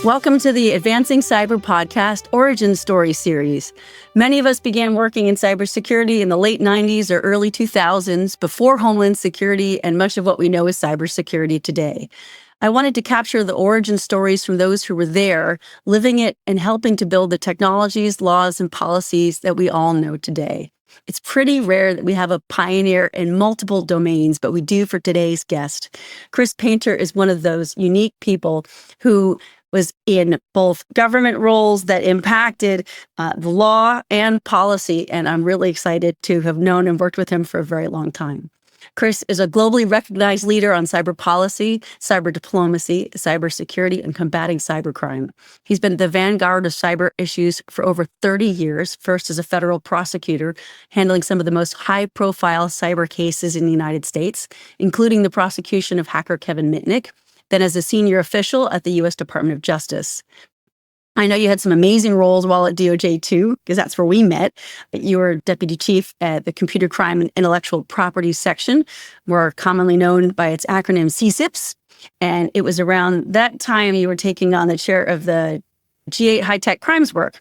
Welcome to the Advancing Cyber Podcast Origin Story series. Many of us began working in cybersecurity in the late 90s or early 2000s before Homeland Security and much of what we know as cybersecurity today. I wanted to capture the origin stories from those who were there, living it and helping to build the technologies, laws, and policies that we all know today. It's pretty rare that we have a pioneer in multiple domains, but we do for today's guest. Chris Painter is one of those unique people who was in both government roles that impacted the law and policy, and I'm really excited to have known and worked with him for a very long time. Chris is a globally recognized leader on cyber policy, cyber diplomacy, cybersecurity, and combating cybercrime. He's been the vanguard of cyber issues for over 30 years, first as a federal prosecutor, handling some of the most high-profile cyber cases in the United States, including the prosecution of hacker Kevin Mitnik, then as a senior official at the U.S. Department of Justice. I know you had some amazing roles while at DOJ too, because that's where we met. You were deputy chief at the Computer Crime and Intellectual Property section, more commonly known by its acronym CSIPs. And it was around that time you were taking on the chair of the G8 high-tech crimes work.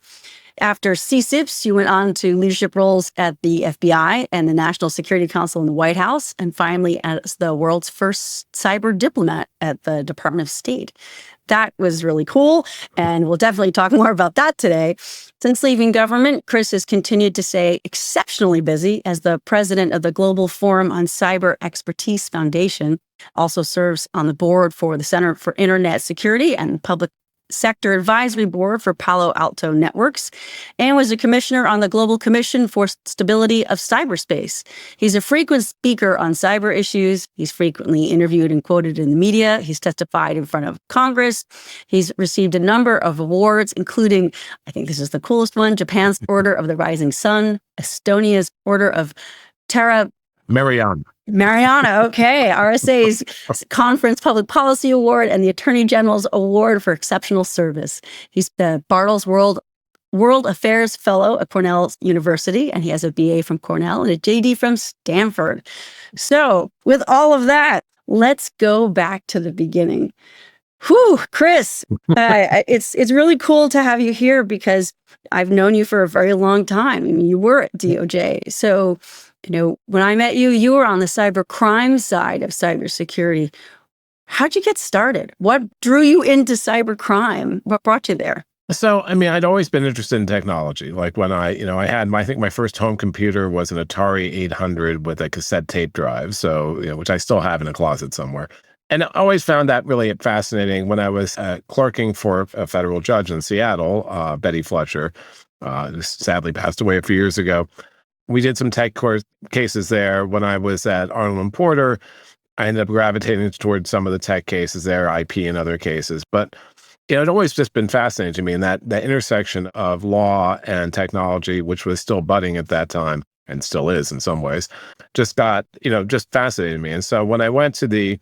After CSIPs, you went on to leadership roles at the FBI and the National Security Council in the White House, and finally as the world's first cyber diplomat at the Department of State. That was really cool, and we'll definitely talk more about that today. Since leaving government, Chris has continued to stay exceptionally busy as the president of the Global Forum on Cyber Expertise Foundation, also serves on the board for the Center for Internet Security and Public Sector Advisory Board for Palo Alto Networks, and was a commissioner on the Global Commission for Stability of Cyberspace. He's a frequent speaker on cyber issues. He's frequently interviewed and quoted in the media. He's testified in front of Congress. He's received a number of awards, including, I think this is the coolest one, Japan's Order of the Rising Sun, Estonia's Order of Mariana, okay. RSA's Conference Public Policy Award and the Attorney General's Award for Exceptional Service. He's the Bartles World Affairs Fellow at Cornell University, and he has a BA from Cornell and a JD from Stanford. So with all of that, let's go back to the beginning. Whew, Chris, it's really cool to have you here because I've known you for a very long time. I mean, you were at DOJ. So, when I met you, you were on the cyber crime side of cybersecurity. How'd you get started? What drew you into cyber crime? What brought you there? So, I'd always been interested in technology. Like when I had I think my first home computer was an Atari 800 with a cassette tape drive. So, which I still have in a closet somewhere. And I always found that really fascinating when I was clerking for a federal judge in Seattle, Betty Fletcher, who sadly passed away a few years ago. We did some tech court cases there. When I was at Arnold & Porter, I ended up gravitating towards some of the tech cases there, IP and other cases. But it always just been fascinating to me, and that intersection of law and technology, which was still budding at that time and still is in some ways, just got, just fascinated me. And so when I went to the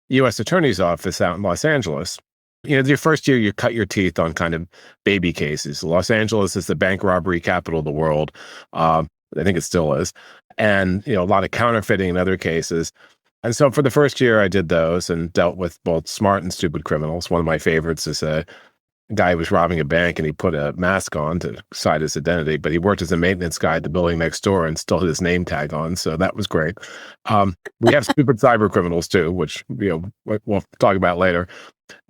U.S. Attorney's Office out in Los Angeles, your first year, you cut your teeth on kind of baby cases. Los Angeles is the bank robbery capital of the world. I think it still is. And, a lot of counterfeiting and other cases. And so for the first year, I did those and dealt with both smart and stupid criminals. One of my favorites is a guy who was robbing a bank and he put a mask on to hide his identity, but he worked as a maintenance guy at the building next door and still had his name tag on. So that was great. We have stupid cyber criminals too, which, we'll talk about later.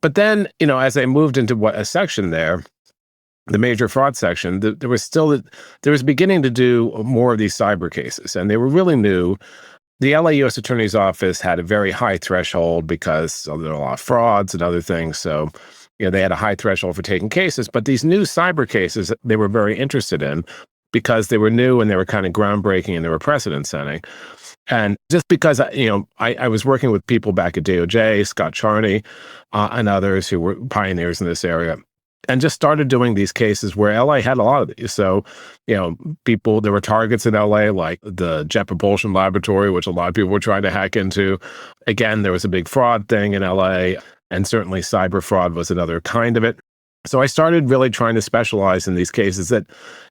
But then, as I moved into a section there, the major fraud section, there was beginning to do more of these cyber cases, and they were really new. The LA U.S. Attorney's Office had a very high threshold because there were a lot of frauds and other things. So, they had a high threshold for taking cases, but these new cyber cases, they were very interested in because they were new and they were kind of groundbreaking and they were precedent setting. And just because, I was working with people back at DOJ, Scott Charney, and others who were pioneers in this area, and just started doing these cases where LA had a lot of these. So, there were targets in LA like the Jet Propulsion Laboratory, which a lot of people were trying to hack into. Again, there was a big fraud thing in LA, and certainly cyber fraud was another kind of it. So I started really trying to specialize in these cases that,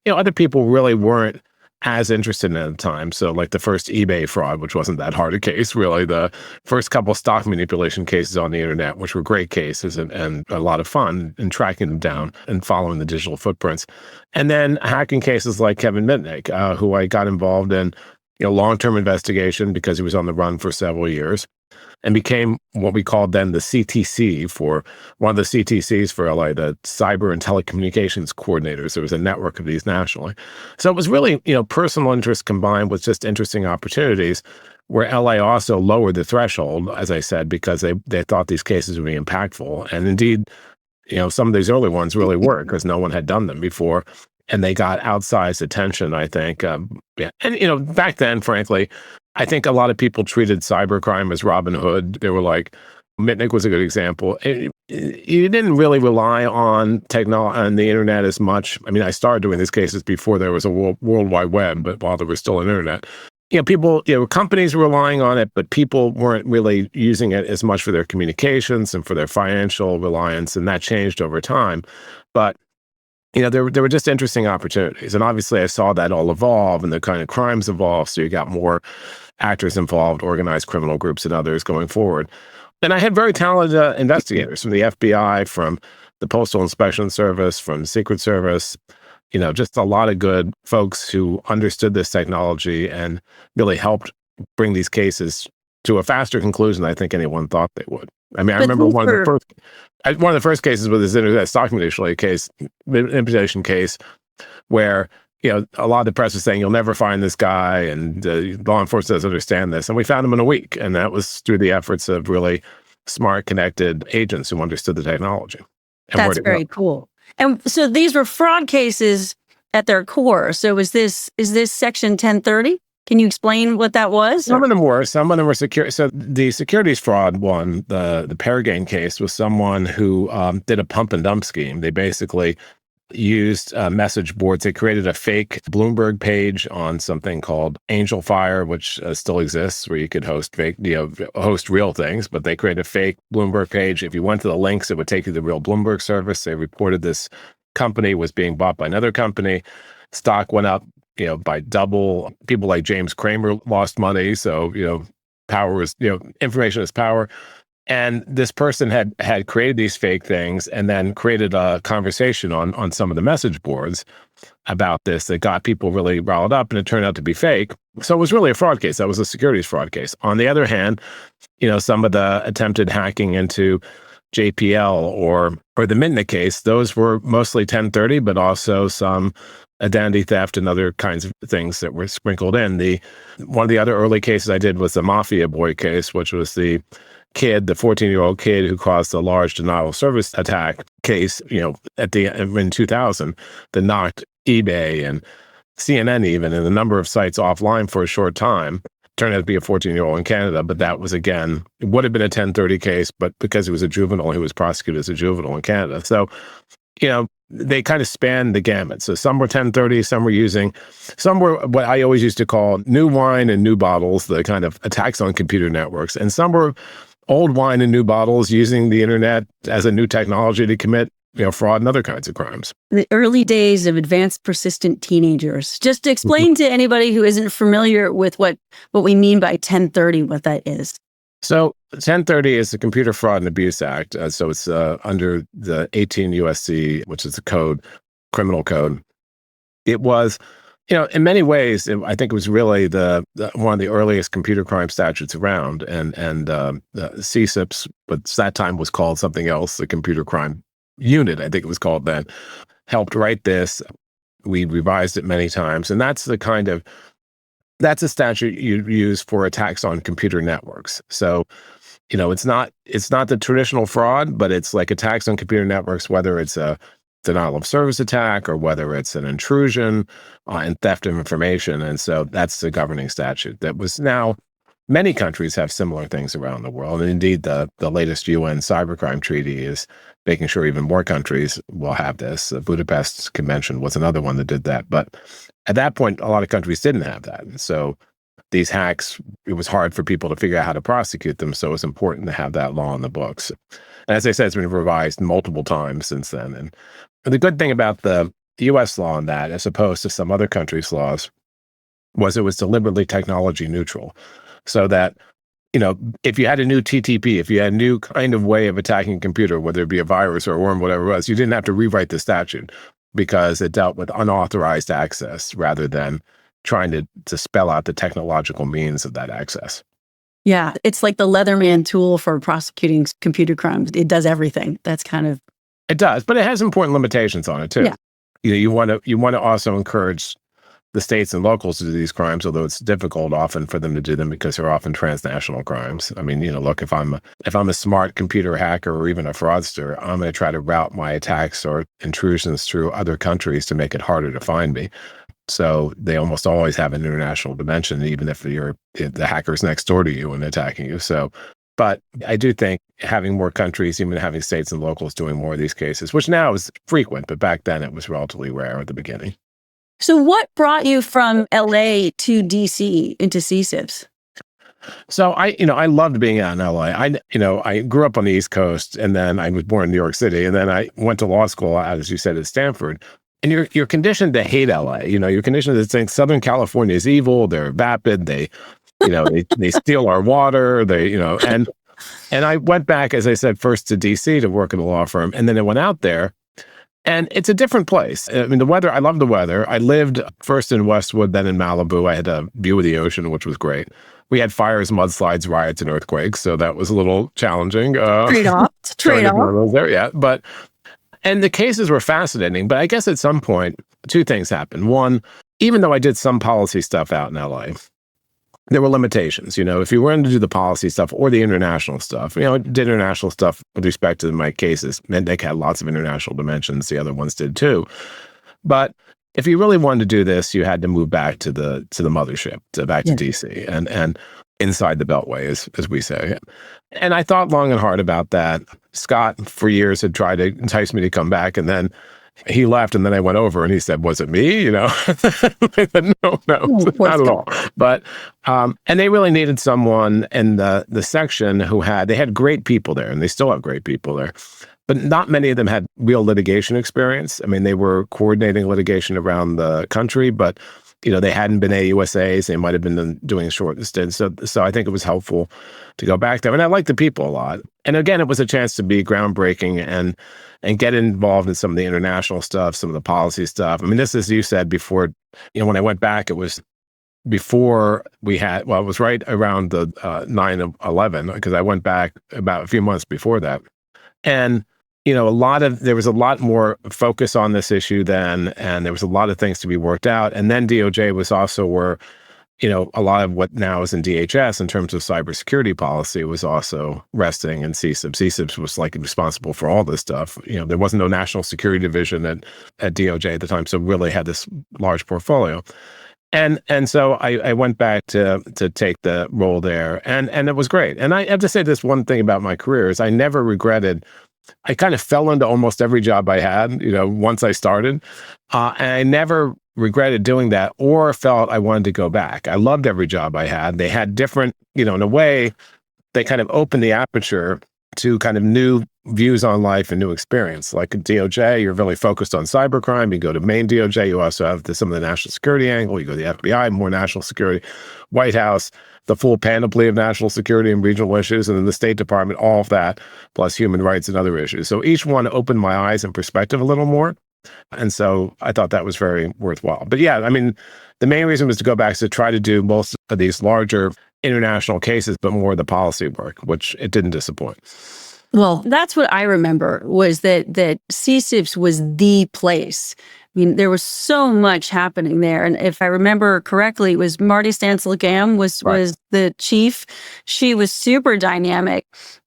other people really weren't as interested at the time. So like the first eBay fraud, which wasn't that hard a case, really. The first couple stock manipulation cases on the internet, which were great cases and a lot of fun in tracking them down and following the digital footprints. And then hacking cases like Kevin Mitnik, who I got involved in, long-term investigation because he was on the run for several years, and became what we called then the CTC for one of the CTCs for LA, the Cyber and Telecommunications Coordinators. There was a network of these nationally. So it was really, personal interest combined with just interesting opportunities where LA also lowered the threshold, as I said, because they thought these cases would be impactful. And indeed, some of these early ones really were because no one had done them before. And they got outsized attention, I think. Yeah. And, back then, frankly, I think a lot of people treated cybercrime as Robin Hood. They were like, Mitnick was a good example. You didn't really rely on technology on the internet as much. I mean, I started doing these cases before there was a World Wide Web, but while there was still an internet. People, companies were relying on it, but people weren't really using it as much for their communications and for their financial reliance, and that changed over time. But there were just interesting opportunities. And obviously I saw that all evolve and the kind of crimes evolve. So you got more actors involved, organized criminal groups and others going forward. And I had very talented investigators from the FBI, from the Postal Inspection Service, from the Secret Service, just a lot of good folks who understood this technology and really helped bring these cases to a faster conclusion than I think anyone thought they would. I mean, I remember one of the first cases with this internet stock manipulation case where, a lot of the press was saying, you'll never find this guy, and law enforcement doesn't understand this. And we found him in a week. And that was through the efforts of really smart, connected agents who understood the technology. That's very cool. And so these were fraud cases at their core. So is this Section 1030? Can you explain what that was? Some of them were secure. So the securities fraud one, the Paragon case, was someone who did a pump and dump scheme. They basically used message boards. They created a fake Bloomberg page on something called Angel Fire, which still exists, where you could host host real things. But they created a fake Bloomberg page. If you went to the links, it would take you to the real Bloomberg service. They reported this company was being bought by another company. Stock went up, by double. People like James Cramer lost money. So, power is, information is power. And this person had created these fake things and then created a conversation on some of the message boards about this that got people really riled up, and it turned out to be fake. So it was really a fraud case. That was a securities fraud case. On the other hand, some of the attempted hacking into JPL or the Mitnick case, those were mostly 1030, but also some identity theft and other kinds of things that were sprinkled in. One of the other early cases I did was the Mafia Boy case, which was the 14-year-old kid who caused a large denial of service attack case, in 2000 that knocked eBay and CNN even and a number of sites offline for a short time. Turned out to be a 14-year-old in Canada, but that was, again, it would have been a 1030 case, but because he was a juvenile, he was prosecuted as a juvenile in Canada. So, they kind of spanned the gamut. So some were 1030, some were what I always used to call new wine and new bottles, the kind of attacks on computer networks. And some were old wine and new bottles using the internet as a new technology to commit, fraud and other kinds of crimes. The early days of advanced persistent teenagers. Just to explain to anybody who isn't familiar with what we mean by 1030, what that is. So 1030 is the Computer Fraud and Abuse Act. So it's under the 18 USC, which is the criminal code. It was, in many ways, I think it was really one of the earliest computer crime statutes around. And the CSIPs, but that time was called something else, the Computer Crime Unit, I think it was called then, helped write this. We revised it many times. And that's a statute you use for attacks on computer networks. So, it's not the traditional fraud, but it's like attacks on computer networks, whether it's a denial of service attack or whether it's an intrusion and theft of information. And so that's the governing statute that was now many countries have similar things around the world. And indeed, the latest UN cybercrime treaty is making sure even more countries will have this. The Budapest Convention was another one that did that. But at that point, a lot of countries didn't have that. And so these hacks, it was hard for people to figure out how to prosecute them. So it's important to have that law in the books. And as I said, it's been revised multiple times since then. And the good thing about the U.S. law on that, as opposed to some other countries' laws, was it was deliberately technology neutral, so that, if you had a new TTP, if you had a new kind of way of attacking a computer, whether it be a virus or a worm, whatever it was, you didn't have to rewrite the statute because it dealt with unauthorized access rather than trying to spell out the technological means of that access. Yeah, it's like the Leatherman tool for prosecuting computer crimes. It does everything. That's kind of... It does, but it has important limitations on it too. Yeah. You want to also encourage the states and locals to do these crimes, although it's difficult often for them to do them because they're often transnational crimes. I mean, look, if I'm a smart computer hacker or even a fraudster, I'm going to try to route my attacks or intrusions through other countries to make it harder to find me. So they almost always have an international dimension, even if the hacker's next door to you and attacking you. So, but I do think having more countries, even having states and locals doing more of these cases, which now is frequent, but back then it was relatively rare at the beginning. So what brought you from LA to DC into CSIPs? So I loved being out in LA. I grew up on the East Coast, and then I was born in New York City, and then I went to law school, as you said, at Stanford. And you're conditioned to hate LA. You're conditioned to think Southern California is evil. They're vapid. They steal our water. And I went back, as I said, first to DC to work at a law firm, and then I went out there. And it's a different place. I mean, the weather, I love the weather. I lived first in Westwood, then in Malibu. I had a view of the ocean, which was great. We had fires, mudslides, riots, and earthquakes, so that was a little challenging. Trade-off. There, yeah. And the cases were fascinating, but I guess at some point, two things happened. One, even though I did some policy stuff out in LA, there were limitations. If you wanted to do the policy stuff or the international stuff, I did international stuff with respect to my cases. Mitnik had lots of international dimensions. The other ones did too. But if you really wanted to do this, you had to move back to the mothership, back to DC and inside the Beltway, as we say. And I thought long and hard about that. Scott, for years, had tried to entice me to come back, and then he left, and then I went over, and he said, "Was it me?" I said, no, not at all. But and they really needed someone in the section they had great people there, and they still have great people there. But not many of them had real litigation experience. I mean, they were coordinating litigation around the country, but they hadn't been AUSAs. They might have been doing short stints. So I think it was helpful to go back there. And I liked the people a lot. And again, it was a chance to be groundbreaking and get involved in some of the international stuff, some of the policy stuff. I mean, this, as you said before, when I went back, it was before it was right around the 9/11, because I went back about a few months before that. And there was a lot more focus on this issue then, and there was a lot of things to be worked out. And then DOJ was also where, a lot of what now is in DHS in terms of cybersecurity policy was also resting in CSIPs. CSIPs was responsible for all this stuff. There wasn't no national security division at DOJ at the time, so really had this large portfolio. And so I went back to take the role there, and it was great. And I have to say this one thing about my career is I never regretted. I kind of fell into almost every job I had, once I started. And I never regretted doing that or felt I wanted to go back. I loved every job I had. They had different, in a way, they kind of opened the aperture to kind of new views on life and new experience. Like at DOJ, you're really focused on cybercrime. You go to main DOJ, you also have some of the national security angle. You go to the FBI, more national security, White House, the full panoply of national security and regional issues, and then the State Department, all of that, plus human rights and other issues. So each one opened my eyes and perspective a little more. And so I thought that was very worthwhile. But yeah, I mean, the main reason was to go back to try to do most of these larger international cases, but more of the policy work, which it didn't disappoint. Well, that's what I remember, was that CSIPs was the place. I mean, there was so much happening there. And if I remember correctly, it was Marty Stancil-Gam was the chief. She was super dynamic.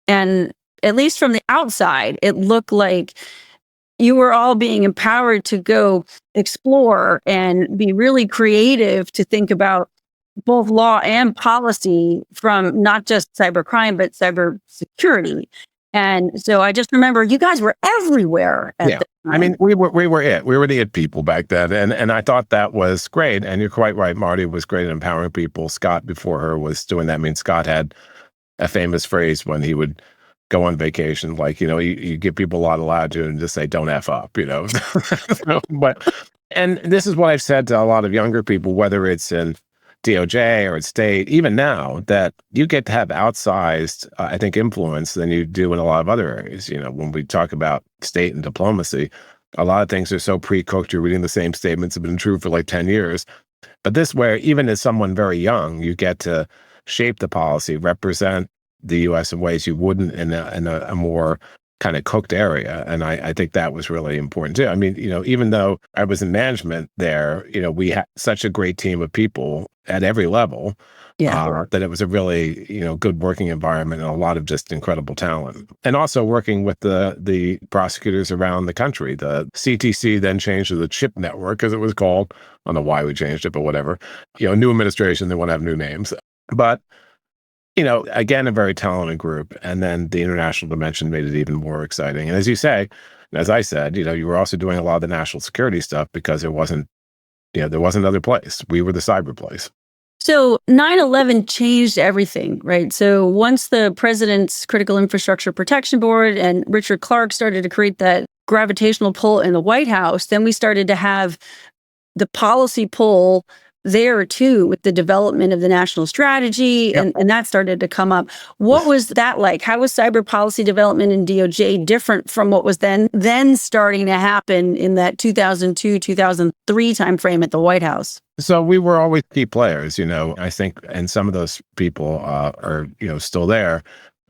And at least from the outside, it looked like you were all being empowered to go explore and be really creative to think about both law and policy from not just cybercrime, but cybersecurity. And so I just remember you guys were everywhere at the time. I mean, we were it. We were the it people back then. And I thought that was great. And you're quite right. Marty was great at empowering people. Scott before her was doing that. I mean, Scott had a famous phrase when he would go on vacation, like, you give people a lot of latitude and just say, don't F up, But, and this is what I've said to a lot of younger people, whether it's in DOJ or at state, even now, that you get to have outsized, I think, influence than you do in a lot of other areas. When we talk about state and diplomacy, a lot of things are so pre-cooked. You're reading the same statements have been true for like 10 years. But this way, even as someone very young, you get to shape the policy, represent the U.S. in ways you wouldn't in a more kind of cooked area. And I think that was really important too. I mean, even though I was in management there, we had such a great team of people at every level that it was a really, good working environment and a lot of just incredible talent. And also working with the prosecutors around the country. The CTC then changed to the CHIP network, as it was called. I don't know why we changed it, but whatever. New administration, they want to have new names. But again, a very talented group. And then the international dimension made it even more exciting. And as you say, as I said, you were also doing a lot of the national security stuff because there wasn't other place. We were the cyber place. So 9/11 changed everything, right? So once the president's Critical Infrastructure Protection Board and Richard Clark started to create that gravitational pull in the White House, then we started to have the policy pull there too, with the development of the national strategy, and that started to come up. What was that like? How was cyber policy development in DOJ different from what was then starting to happen in that 2002, 2003 timeframe at the White House? So we were always key players, I think, and some of those people are, still there,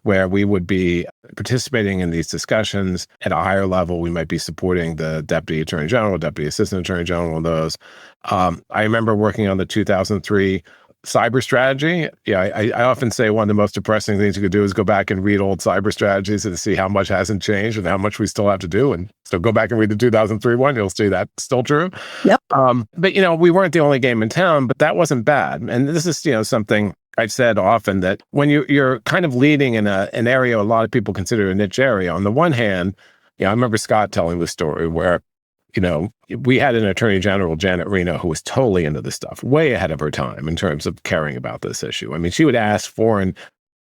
where we would be participating in these discussions at a higher level. We might be supporting the Deputy Attorney General, Deputy Assistant Attorney General, and those. I remember working on the 2003 cyber strategy. I often say one of the most depressing things you could do is go back and read old cyber strategies and see how much hasn't changed and how much we still have to do. And so go back and read the 2003 one, you'll see that's still true. Yep. But, we weren't the only game in town, but that wasn't bad. And this is, something I've said often, that when you're kind of leading in an area a lot of people consider a niche area, on the one hand, I remember Scott telling the story where, we had an Attorney General, Janet Reno, who was totally into this stuff, way ahead of her time in terms of caring about this issue. I mean, she would ask foreign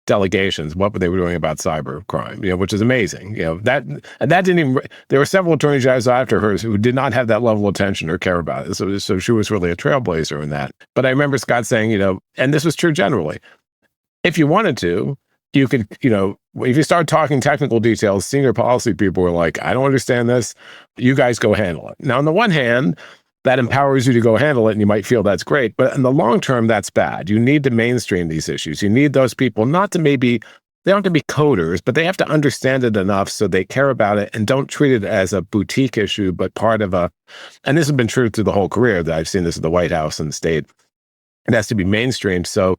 delegations what they were doing about cybercrime, which is amazing. That didn't even. There were several attorney generals after hers who did not have that level of attention or care about it. So she was really a trailblazer in that. But I remember Scott saying, and this was true generally, if you wanted to, you could, if you start talking technical details, senior policy people were like, I don't understand this. You guys go handle it. Now, on the one hand, that empowers you to go handle it, and you might feel that's great. But in the long term, that's bad. You need to mainstream these issues. You need those people they don't have to be coders, but they have to understand it enough so they care about it and don't treat it as a boutique issue, but part of and this has been true through the whole career that I've seen this at the White House and the state. It has to be mainstreamed. So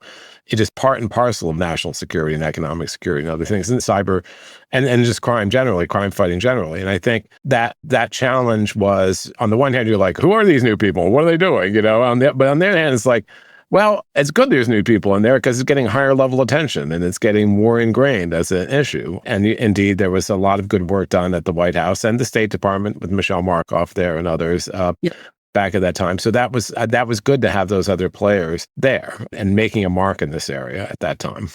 it is part and parcel of national security and economic security and other things, and cyber and just crime generally, crime fighting generally. And I think that challenge was, on the one hand, you're like, who are these new people? What are they doing? But on the other hand, it's like, well, it's good there's new people in there because it's getting higher level attention and it's getting more ingrained as an issue. And indeed, there was a lot of good work done at the White House and the State Department with Michelle Markoff there and others. Back at that time. So that was good to have those other players there and making a mark in this area at that time.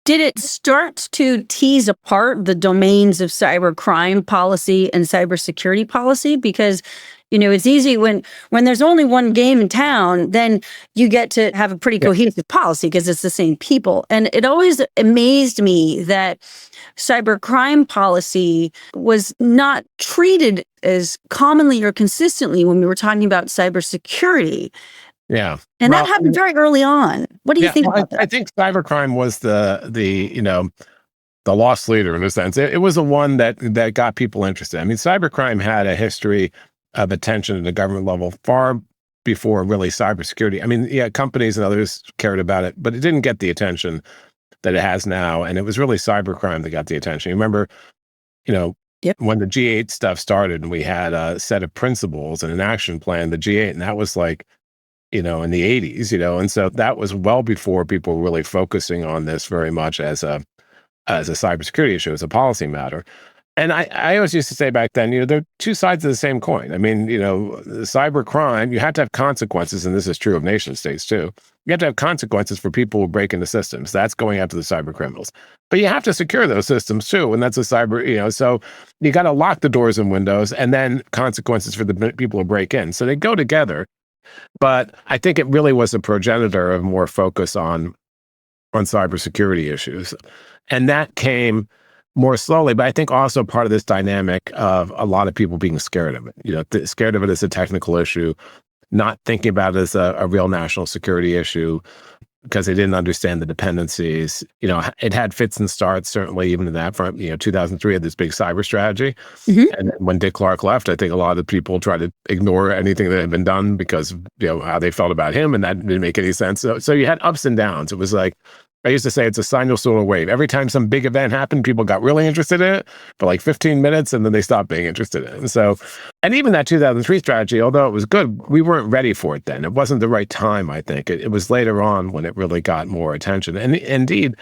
Did it start to tease apart the domains of cybercrime policy and cybersecurity policy? Because, it's easy when there's only one game in town, then you get to have a pretty cohesive policy because it's the same people. And it always amazed me that cybercrime policy was not treated as commonly or consistently when we were talking about cybersecurity. Yeah. And that happened very early on. What do you think about that? I think cybercrime was the lost leader in a sense. It was the one that got people interested. I mean, cybercrime had a history of attention at the government level far before really cybersecurity. I mean, companies and others cared about it, but it didn't get the attention that it has now. And it was really cybercrime that got the attention. You remember, when the G8 stuff started and we had a set of principles and an action plan, the G8, and that was like, in the 80s, and so that was well before people were really focusing on this very much as a cybersecurity issue, as a policy matter. And I always used to say back then, they're two sides of the same coin. I mean, cybercrime, you have to have consequences, and this is true of nation states too. You have to have consequences for people who break into systems. That's going after the cyber criminals. But you have to secure those systems too, and that's a cyber, so you got to lock the doors and windows, and then consequences for the people who break in. So they go together. But I think it really was a progenitor of more focus on cybersecurity issues. And that came more slowly, but I think also part of this dynamic of a lot of people being scared of it, scared of it as a technical issue, not thinking about it as a real national security issue because they didn't understand the dependencies. It had fits and starts, certainly even in that front. 2003 had this big cyber strategy. And when Dick Clark left, I think a lot of people tried to ignore anything that had been done because how they felt about him, and that didn't make any sense. So you had ups and downs. It was like, I used to say it's a sinusoidal wave. Every time some big event happened, people got really interested in it for like 15 minutes, and then they stopped being interested in it. And even that 2003 strategy, although it was good, we weren't ready for it then. It wasn't the right time, I think. It was later on when it really got more attention. And indeed,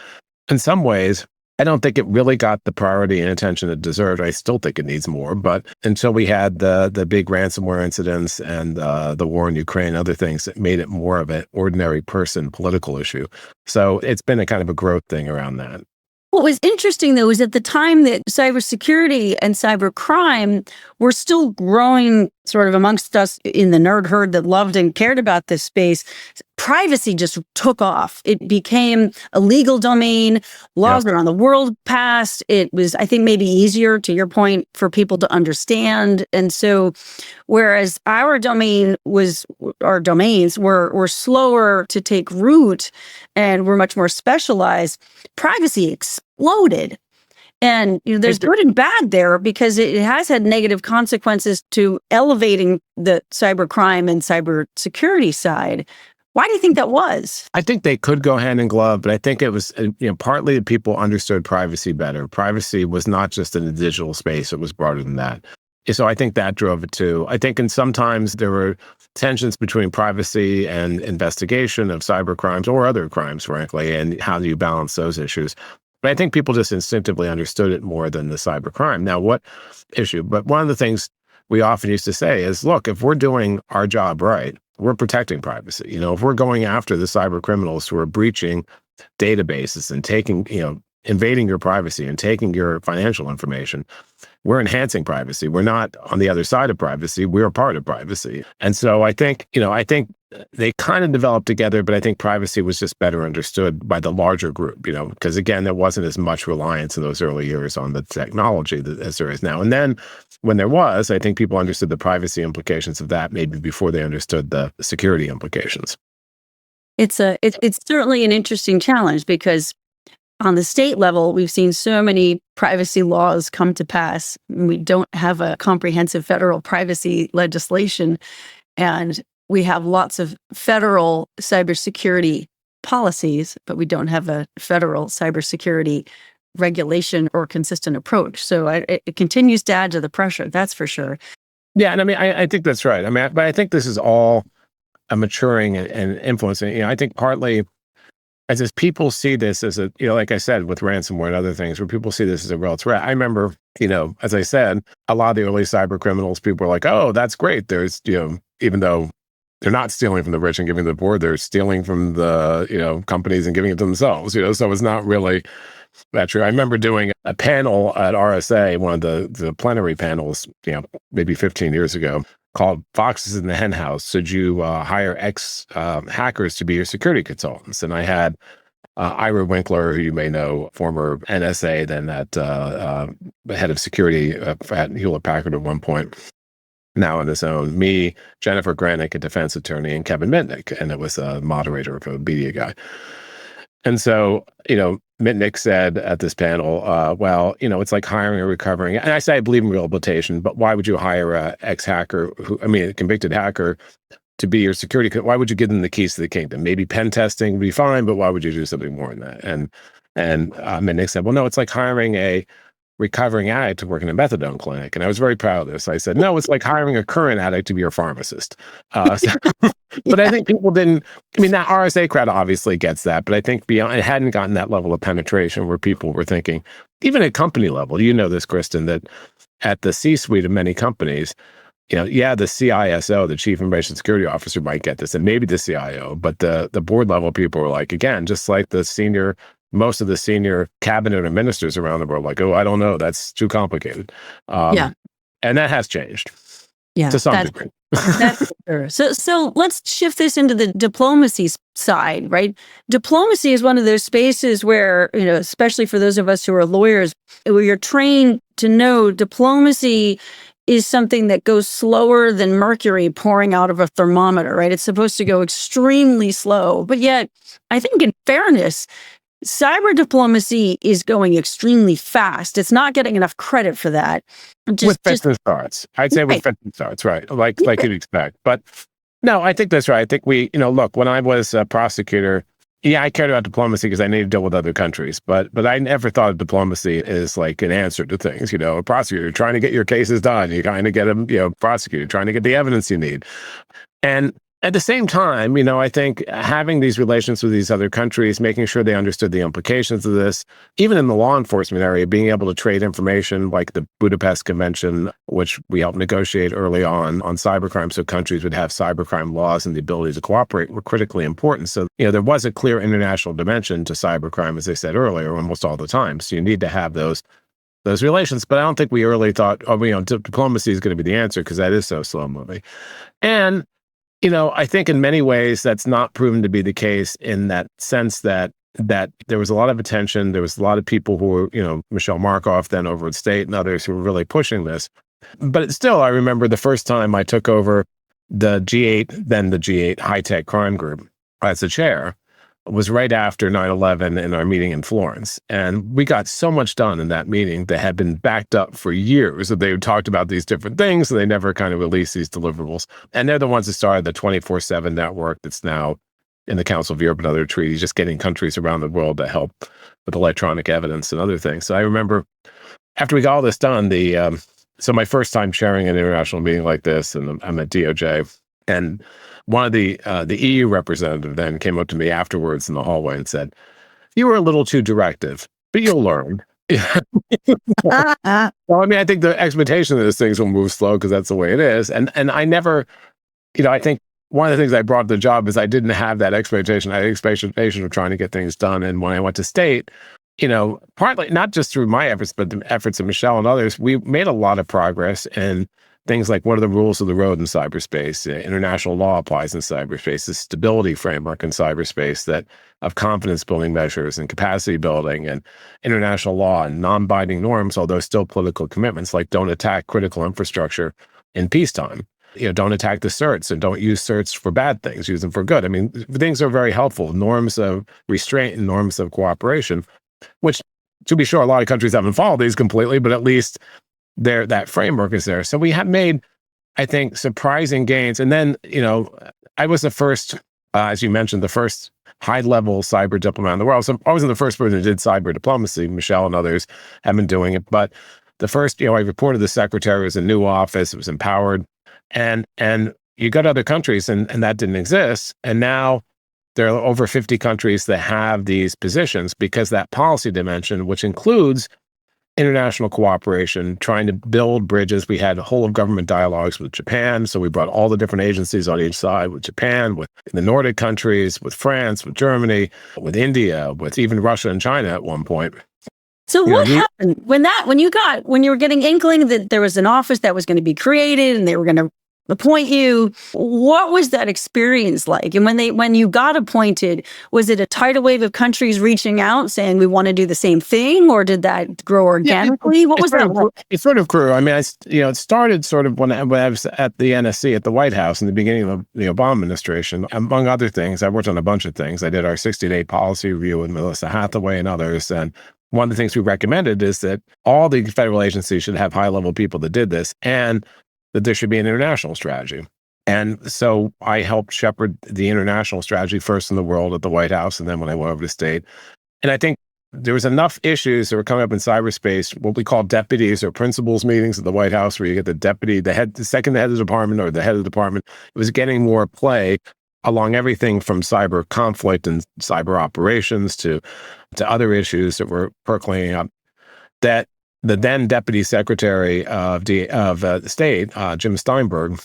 in some ways, I don't think it really got the priority and attention it deserved. I still think it needs more. But until we had the big ransomware incidents and the war in Ukraine, other things that made it more of an ordinary person political issue. So it's been a kind of a growth thing around that. What was interesting, though, is at the time that cybersecurity and cybercrime were still growing sort of amongst us in the nerd herd that loved and cared about this space, privacy just took off. It became a legal domain. Laws around the world passed. It was, I think, maybe easier, to your point, for people to understand. And so, whereas our domains were slower to take root and were much more specialized, privacy exploded. And there's good and bad there because it has had negative consequences to elevating the cybercrime and cybersecurity side. Why do you think that was? I think they could go hand in glove, but I think it was partly that people understood privacy better. Privacy was not just in the digital space; it was broader than that. So I think that drove it too. I think, and sometimes there were tensions between privacy and investigation of cyber crimes or other crimes, frankly, and how do you balance those issues? But I think people just instinctively understood it more than the cybercrime. Now, what issue? But one of the things we often used to say is, look, if we're doing our job right, we're protecting privacy. If we're going after the cyber criminals who are breaching databases and taking, invading your privacy and taking your financial information, we're enhancing privacy. We're not on the other side of privacy. We're a part of privacy. And so I think they kind of developed together, but I think privacy was just better understood by the larger group, because again, there wasn't as much reliance in those early years on the technology as there is now. And then when there was, I think people understood the privacy implications of that maybe before they understood the security implications. It's certainly an interesting challenge because on the state level, we've seen so many privacy laws come to pass. We don't have a comprehensive federal privacy legislation, and we have lots of federal cybersecurity policies, but we don't have a federal cybersecurity regulation or consistent approach. So it continues to add to the pressure, that's for sure. Yeah, and I think that's right. But I think this is all a maturing and influencing. I think partly as people see this as a, like I said, with ransomware and other things, where people see this as a real threat. I remember, as I said, a lot of the early cyber criminals, people were like, oh, that's great. There's, even though they're not stealing from the rich and giving to the poor, they're stealing from the, companies and giving it to themselves, so it's not really that true. I remember doing a panel at RSA, one of the plenary panels, maybe 15 years ago, called Foxes in the Hen House. Should you hire ex-hackers to be your security consultants? And I had Ira Winkler, who you may know, former NSA, then at head of security at Hewlett-Packard at one point, now on his own, me, Jennifer Granick, a defense attorney, and Kevin Mitnik, and it was a moderator of a media guy. And so, Mitnik said at this panel, well, it's like hiring a recovering, and I say I believe in rehabilitation, but why would you hire a ex-hacker, a convicted hacker, to be your security? Why would you give them the keys to the kingdom? Maybe pen testing would be fine, but why would you do something more than that? And Mitnik said, well, no, it's like hiring a recovering addict to work in a methadone clinic. And I was very proud of this. I said, no, it's like hiring a current addict to be your pharmacist. But I think people didn't, that RSA crowd obviously gets that, but I think beyond, it hadn't gotten that level of penetration where people were thinking, even at company level, this, Kristen, that at the C-suite of many companies, the CISO, the chief information security officer, might get this, and maybe the CIO, but the board level people were like, again, just like most of the senior cabinet or ministers around the world, like, oh, I don't know, that's too complicated. And that has changed to some degree. That's for sure. So let's shift this into the diplomacy side, right? Diplomacy is one of those spaces where, especially for those of us who are lawyers, where you're trained to know diplomacy is something that goes slower than mercury pouring out of a thermometer, right? It's supposed to go extremely slow. But yet, I think in fairness, cyber diplomacy is going extremely fast. It's not getting enough credit for that. With fits and starts. I'd say with fits and starts, right? Like you'd expect. But no, I think that's right. I think look, when I was a prosecutor, yeah, I cared about diplomacy because I needed to deal with other countries. But I never thought of diplomacy as like an answer to things. A prosecutor trying to get your cases done. You kind of get them, prosecutor trying to get the evidence you need. And at the same time, I think having these relations with these other countries, making sure they understood the implications of this, even in the law enforcement area, being able to trade information like the Budapest Convention, which we helped negotiate early on cybercrime, so countries would have cybercrime laws and the ability to cooperate, were critically important. So, there was a clear international dimension to cybercrime, as I said earlier, almost all the time. So you need to have those relations. But I don't think we early thought, diplomacy is going to be the answer because that is so slow moving. And I think in many ways that's not proven to be the case in that sense that there was a lot of attention. There was a lot of people who were, Michelle Markoff, then over at State, and others who were really pushing this. But still, I remember the first time I took over the G8, then the G8 high-tech crime group as the chair, was right after 9/11 in our meeting in Florence. And we got so much done in that meeting that had been backed up for years. That they had talked about these different things, and they never kind of released these deliverables. And they're the ones that started the 24/7 network that's now in the Council of Europe and other treaties, just getting countries around the world to help with electronic evidence and other things. So I remember after we got all this done, so my first time chairing an international meeting like this, and I'm at DOJ, and one of the EU representative then came up to me afterwards in the hallway and said, "You were a little too directive, but you'll learn." Well, I think the expectation of these things will move slow because that's the way it is. And I never, I think one of the things I brought to the job is I didn't have that expectation. I had expectation of trying to get things done. And when I went to State, partly not just through my efforts, but the efforts of Michelle and others, we made a lot of progress in things like what are the rules of the road in cyberspace? International law applies in cyberspace, the stability framework in cyberspace that of confidence building measures and capacity building and international law and non-binding norms, although still political commitments like don't attack critical infrastructure in peacetime. Don't attack the certs and don't use certs for bad things, use them for good. I mean, things are very helpful. Norms of restraint and norms of cooperation, which to be sure, a lot of countries haven't followed these completely, but at least that framework is there. So we have made, I think, surprising gains. And then, I was the first, as you mentioned, the first high-level cyber diplomat in the world. So I wasn't the first person who did cyber diplomacy. Michelle and others have been doing it. But the first, I reported the secretary, it was a new office, it was empowered. And you got other countries and that didn't exist. And now there are over 50 countries that have these positions because that policy dimension, which includes international cooperation, trying to build bridges. We had whole of government dialogues with Japan. So we brought all the different agencies on each side with Japan, with the Nordic countries, with France, with Germany, with India, with even Russia and China at one point. So what happened when you were getting inkling that there was an office that was going to be created and they were going to appoint you? What was that experience like? And when you got appointed, was it a tidal wave of countries reaching out saying we want to do the same thing, or did that grow organically? What was that like? It sort of grew. I mean, it started sort of when I was at the NSC at the White House in the beginning of the Obama administration. Among other things, I worked on a bunch of things. I did our 60-day policy review with Melissa Hathaway and others, and one of the things we recommended is that all the federal agencies should have high-level people that did this, and that there should be an international strategy. And so I helped shepherd the international strategy first in the world at the White House, and then when I went over to State. And I think there was enough issues that were coming up in cyberspace, what we call deputies or principals meetings at the White House, where you get the second head of the department or the head of the department. It was getting more play along everything from cyber conflict and cyber operations to other issues that were percolating up, that the then Deputy Secretary of the State, Jim Steinberg,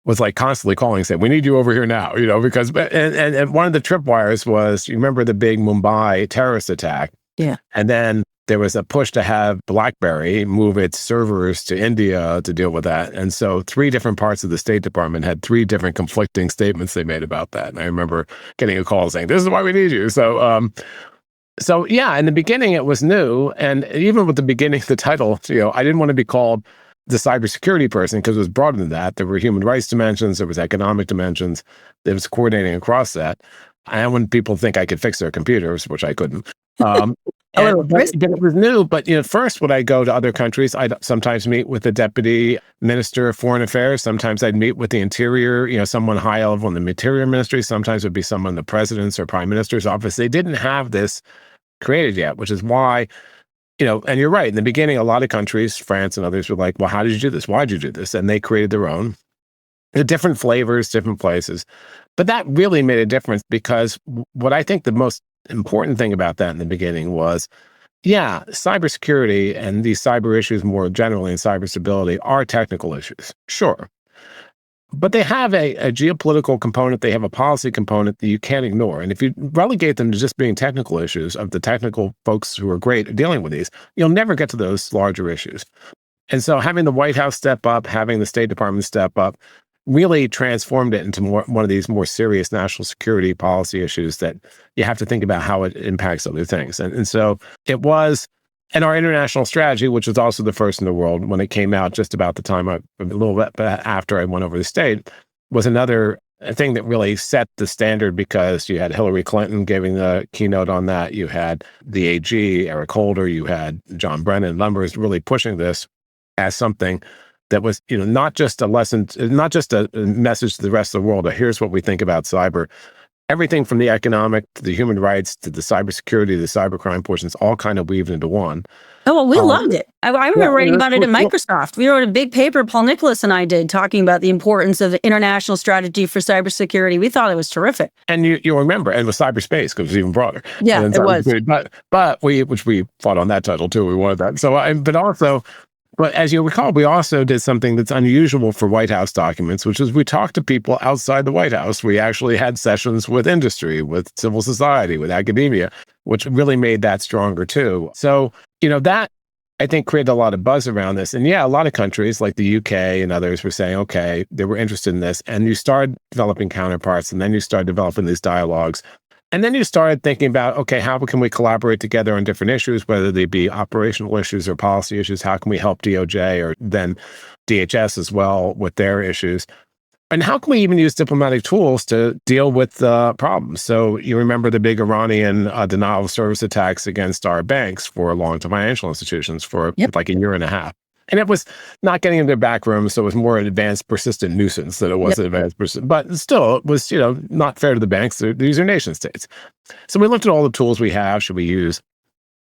was like constantly calling, saying, "We need you over here now," because and one of the tripwires was, you remember the big Mumbai terrorist attack, yeah, and then there was a push to have BlackBerry move its servers to India to deal with that. And so 3 different parts of the State Department had 3 different conflicting statements they made about that. And I remember getting a call saying, this is why we need you. So yeah, in the beginning, it was new. And even with the beginning, the title, I didn't want to be called the cybersecurity person because it was broader than that. There were human rights dimensions, there was economic dimensions, there was coordinating across that. I didn't want people to think I could fix their computers, which I couldn't. But it was new. But first, when I go to other countries, I'd sometimes meet with the deputy minister of foreign affairs. Sometimes I'd meet with the interior, someone high level in the interior ministry. Sometimes it would be someone in the president's or prime minister's office. They didn't have this created yet, which is why, and you're right. In the beginning, a lot of countries, France and others, were like, well, how did you do this? Why did you do this? And they created their own. They're different flavors, different places. But that really made a difference because what I think the most important thing about that in the beginning was, yeah, cybersecurity and these cyber issues more generally and cyber stability are technical issues, sure. But they have a geopolitical component, they have a policy component that you can't ignore. And if you relegate them to just being technical issues of the technical folks who are great at dealing with these, you'll never get to those larger issues. And so having the White House step up, having the State Department step up, really transformed it into one of these more serious national security policy issues that you have to think about how it impacts other things. And so it was, and our international strategy, which was also the first in the world when it came out just about the time, a little bit after I went over the state, was another thing that really set the standard because you had Hillary Clinton giving the keynote on that. You had the AG, Eric Holder, you had John Brennan, numbers really pushing this as something that was, not just a lesson, not just a message to the rest of the world, but here's what we think about cyber. Everything from the economic to the human rights to the cybersecurity, the cybercrime portions, all kind of weaved into one. Oh, well, we loved it. I remember writing about it at Microsoft. We wrote a big paper, Paul Nicholas and I did, talking about the importance of the international strategy for cybersecurity. We thought it was terrific. And you'll remember, and with cyberspace, because it was even broader. Yeah, it was. But we fought on that title too. We wanted that. But as you recall, we also did something that's unusual for White House documents, which is we talked to people outside the White House. We actually had sessions with industry, with civil society, with academia, which really made that stronger too. So, that I think created a lot of buzz around this. And yeah, a lot of countries like the UK and others were saying, okay, they were interested in this. And you start developing counterparts, and then you start developing these dialogues. And then you started thinking about, okay, how can we collaborate together on different issues, whether they be operational issues or policy issues? How can we help DOJ or then DHS as well with their issues? And how can we even use diplomatic tools to deal with problems? So you remember the big Iranian denial of service attacks against our banks for long-term financial institutions for like a year and a half. And it was not getting into their back rooms, so it was more an advanced persistent nuisance than it was an advanced persistent. But still, it was, not fair to the banks. These are nation states. So we looked at all the tools we have. Should we use,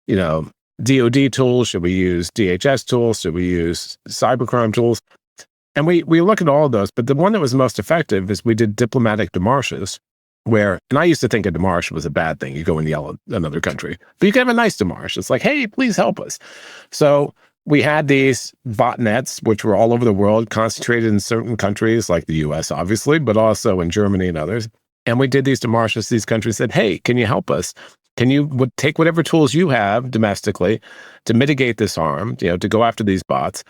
DOD tools? Should we use DHS tools? Should we use cybercrime tools? And we looked at all of those. But the one that was most effective is we did diplomatic démarches, and I used to think a démarche was a bad thing. You go and yell at another country. But you can have a nice démarche. It's like, hey, please help us. So we had these botnets, which were all over the world, concentrated in certain countries like the US, obviously, but also in Germany and others. And we did these démarches. These countries said, hey, can you help us? Can you take whatever tools you have domestically to mitigate this harm, to go after these bots?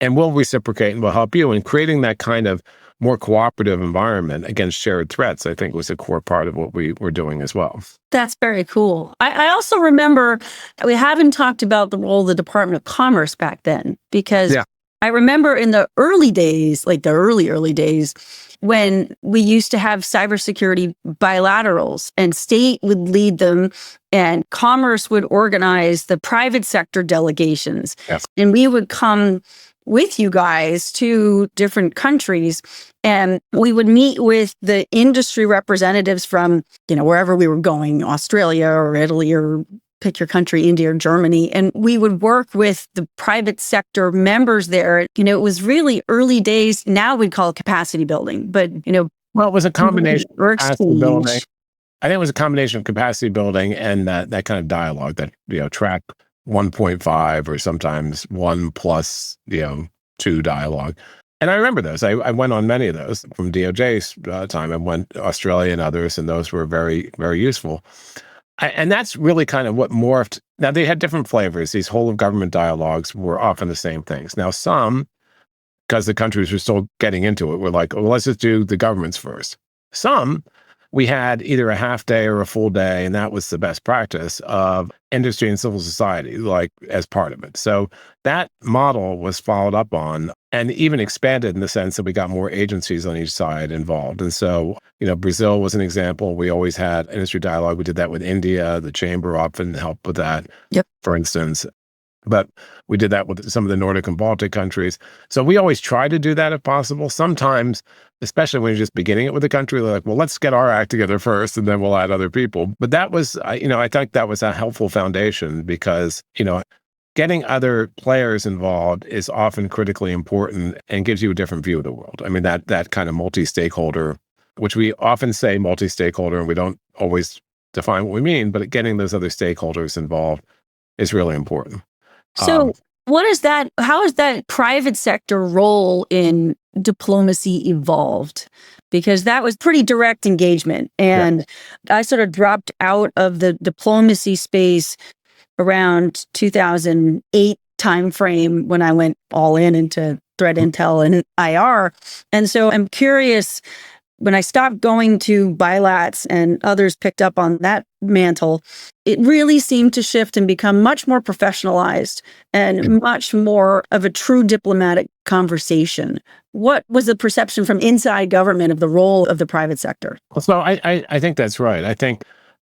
And we'll reciprocate and we'll help you. And creating that kind of more cooperative environment against shared threats, I think, was a core part of what we were doing as well. That's very cool. I also remember we haven't talked about the role of the Department of Commerce back then, because I remember in the early days, like the early days, when we used to have cybersecurity bilaterals and state would lead them and commerce would organize the private sector delegations. Yes. And we would come with you guys to different countries, and we would meet with the industry representatives from, wherever we were going, Australia or Italy or pick your country, India or Germany. And we would work with the private sector members there. It was really early days. Now we'd call it capacity building, but, well, it was a combination of capacity building. I think it was a combination of capacity building and that kind of dialogue that, track 1.5 or sometimes 1 plus, 2 dialogue. And I remember those. I went on many of those from DOJ's time. I went to Australia and others, and those were very, very useful. And that's really kind of what morphed. Now, they had different flavors. These whole of government dialogues were often the same things. Now, some, because the countries were still getting into it, were like, well, let's just do the governments first. Some, we had either a half day or a full day, and that was the best practice of industry and civil society, like as part of it. So that model was followed up on and even expanded in the sense that we got more agencies on each side involved. And so, Brazil was an example. We always had industry dialogue. We did that with India. The chamber often helped with that, Yep. for instance. But we did that with some of the Nordic and Baltic countries. So we always try to do that if possible. Sometimes, especially when you're just beginning it with a country, they're like, well, let's get our act together first and then we'll add other people. But that was, I think that was a helpful foundation because, getting other players involved is often critically important and gives you a different view of the world. I mean, that kind of multi-stakeholder, which we often say multi-stakeholder and we don't always define what we mean, but getting those other stakeholders involved is really important. So how has that private sector role in diplomacy evolved? Because that was pretty direct engagement. And I sort of dropped out of the diplomacy space around 2008 timeframe when I went all into threat intel and IR. And so I'm curious, when I stopped going to bilats and others picked up on that mantle, it really seemed to shift and become much more professionalized and much more of a true diplomatic conversation. What was the perception from inside government of the role of the private sector? So I think that's right. I think,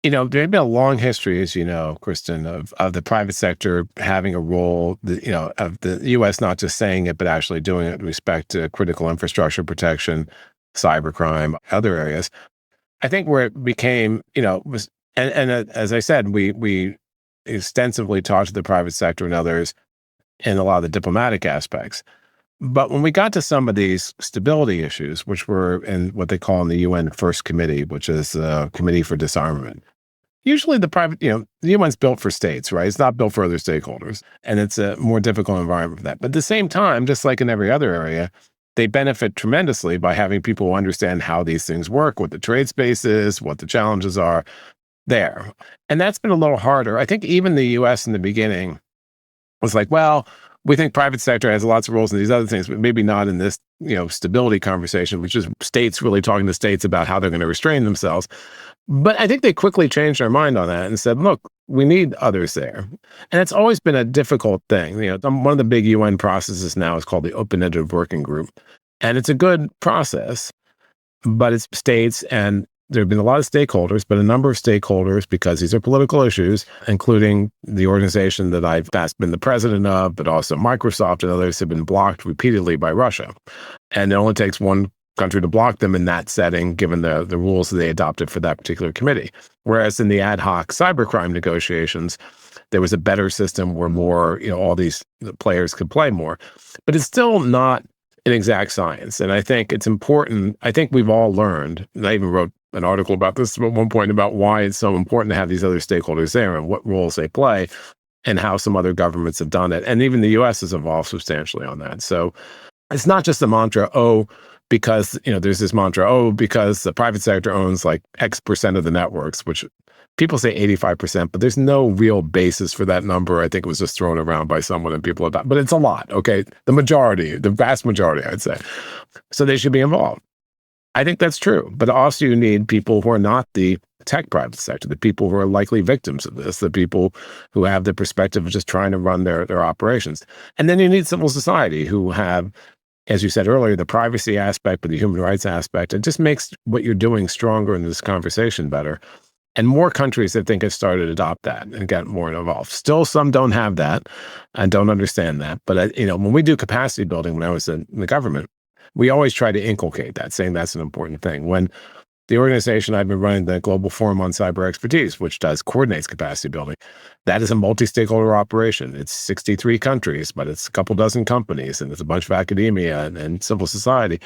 there's been a long history, as you know, Kristen, of the private sector having a role, of the U.S. not just saying it, but actually doing it with respect to critical infrastructure protection, cybercrime, other areas. I think where it became, was, and as I said, we extensively talked to the private sector and others in a lot of the diplomatic aspects. But when we got to some of these stability issues, which were in what they call in the UN First Committee, which is the Committee for Disarmament, usually the private, the UN's built for states, right? It's not built for other stakeholders. And it's a more difficult environment for that. But at the same time, just like in every other area, they benefit tremendously by having people who understand how these things work, what the trade space is, what the challenges are there. And that's been a little harder. I think even the US in the beginning was like, well, we think private sector has lots of roles in these other things, but maybe not in this, stability conversation, which is states really talking to states about how they're going to restrain themselves. But I think they quickly changed their mind on that and said, look, we need others there. And it's always been a difficult thing. One of the big UN processes now is called the Open-Ended Working Group. And it's a good process, but it's states, and there have been a lot of stakeholders, but a number of stakeholders, because these are political issues, including the organization that I've been the president of, but also Microsoft and others, have been blocked repeatedly by Russia. And it only takes one country to block them in that setting, given the rules that they adopted for that particular committee. Whereas in the ad hoc cybercrime negotiations, there was a better system where more, all these players could play more. But it's still not an exact science. And I think it's important. I think we've all learned, and I even wrote an article about this at one point, about why it's so important to have these other stakeholders there and what roles they play and how some other governments have done it. And even the US has evolved substantially on that. So it's not just a mantra, because, there's this mantra, because the private sector owns like X% of the networks, which people say 85%, but there's no real basis for that number. I think it was just thrown around by someone and people adopt, but it's a lot, okay? The vast majority, I'd say. So they should be involved. I think that's true, but also you need people who are not the tech private sector, the people who are likely victims of this, the people who have the perspective of just trying to run their operations. And then you need civil society who have, as you said earlier, the privacy aspect, but the human rights aspect. It just makes what you're doing stronger in this conversation better. And more countries, I think, have started to adopt that and get more involved. Still, some don't have that and don't understand that. But, when we do capacity building, when I was in the government, we always try to inculcate that, saying that's an important thing. When the organization I've been running, the Global Forum on Cyber Expertise, which coordinates capacity building, that is a multi-stakeholder operation. It's 63 countries, but it's a couple dozen companies, and it's a bunch of academia and civil society.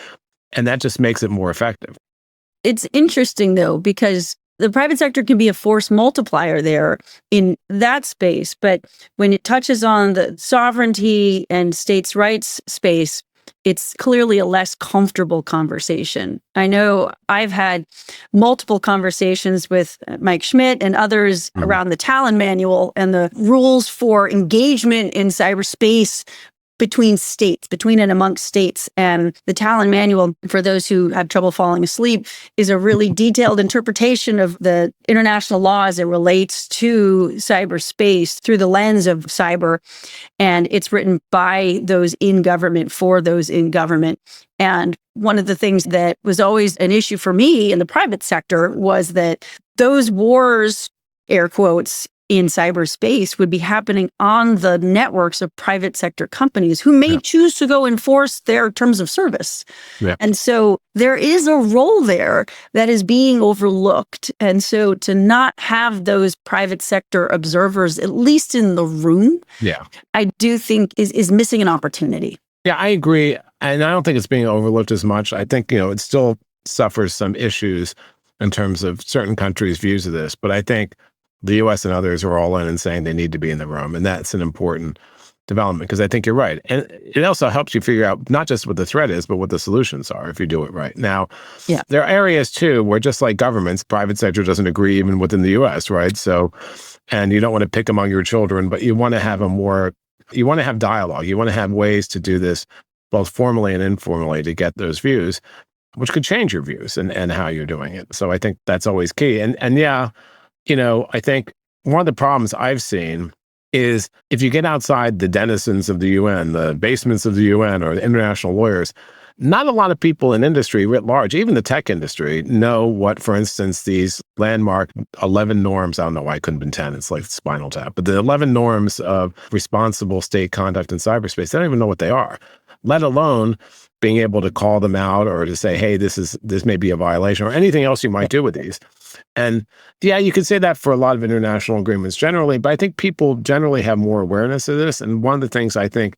And that just makes it more effective. It's interesting, though, because the private sector can be a force multiplier there in that space. But when it touches on the sovereignty and states' rights space, it's clearly a less comfortable conversation. I know I've had multiple conversations with Mike Schmidt and others around the Talon Manual and the rules for engagement in cyberspace between states, between and amongst states. And the Talon Manual, for those who have trouble falling asleep, is a really detailed interpretation of the international law as it relates to cyberspace through the lens of cyber. And it's written by those in government for those in government. And one of the things that was always an issue for me in the private sector was that those wars, air quotes, in cyberspace would be happening on the networks of private sector companies who may choose to go enforce their terms of service. Yeah. And so there is a role there that is being overlooked. And so to not have those private sector observers, at least in the room, I do think is missing an opportunity. Yeah, I agree. And I don't think it's being overlooked as much. I think, it still suffers some issues in terms of certain countries' views of this. But I think the U.S. and others are all in and saying they need to be in the room. And that's an important development because I think you're right. And it also helps you figure out not just what the threat is, but what the solutions are if you do it right. Now, there are areas too where just like governments, private sector doesn't agree even within the U.S., right? So, and you don't want to pick among your children, but you want to have you want to have dialogue. You want to have ways to do this both formally and informally to get those views, which could change your views and how you're doing it. So I think that's always key. And I think one of the problems I've seen is if you get outside the denizens of the UN, the basements of the UN or the international lawyers, not a lot of people in industry writ large, even the tech industry, know what, for instance, these landmark 11 norms, I don't know why it couldn't have been 10, it's like Spinal Tap, but the 11 norms of responsible state conduct in cyberspace, they don't even know what they are, let alone being able to call them out or to say, hey, this may be a violation or anything else you might do with these. And you could say that for a lot of international agreements generally, but I think people generally have more awareness of this. And one of the things I think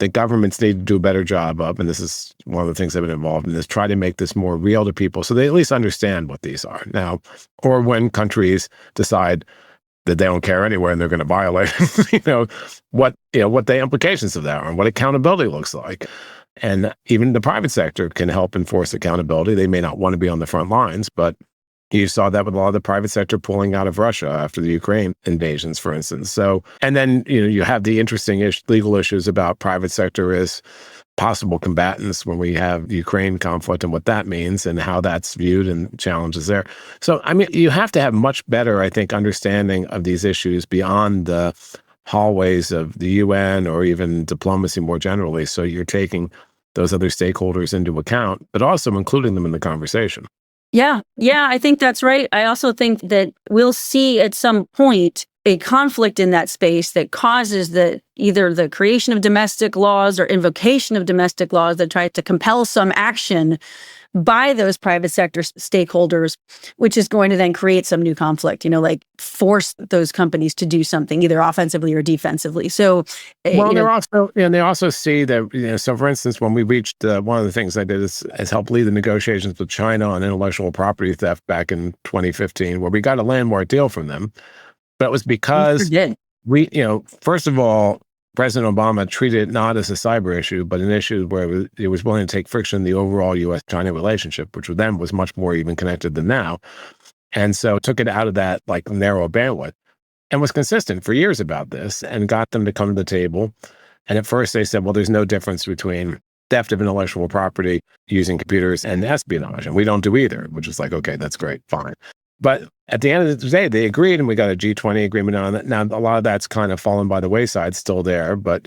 that governments need to do a better job of, and this is one of the things I've been involved in, is try to make this more real to people so they at least understand what these are now, or when countries decide that they don't care anyway and they're going to violate, what the implications of that are and what accountability looks like. And even the private sector can help enforce accountability. They may not want to be on the front lines, but you saw that with a lot of the private sector pulling out of Russia after the Ukraine invasions, for instance. So, and then, you have the interesting legal issues about private sector as possible combatants when we have the Ukraine conflict and what that means and how that's viewed and challenges there. So, I mean, you have to have much better, I think, understanding of these issues beyond the hallways of the UN or even diplomacy more generally. So you're taking those other stakeholders into account, but also including them in the conversation. Yeah, I think that's right. I also think that we'll see at some point a conflict in that space that causes either the creation of domestic laws or invocation of domestic laws that try to compel some action by those private sector stakeholders, which is going to then create some new conflict, like force those companies to do something either offensively or defensively. So, they also see that, so for instance, when we reached, one of the things I did is help lead the negotiations with China on intellectual property theft back in 2015, where we got a landmark deal from them. But it was because first of all, President Obama treated it not as a cyber issue, but an issue where it was willing to take friction in the overall U.S.-China relationship, which then was much more even connected than now. And so took it out of that narrow bandwidth and was consistent for years about this and got them to come to the table. And at first they said, well, there's no difference between theft of intellectual property using computers and espionage. And we don't do either, which is okay, that's great, fine. But at the end of the day, they agreed, and we got a G20 agreement on it. Now, a lot of that's kind of fallen by the wayside, still there, but,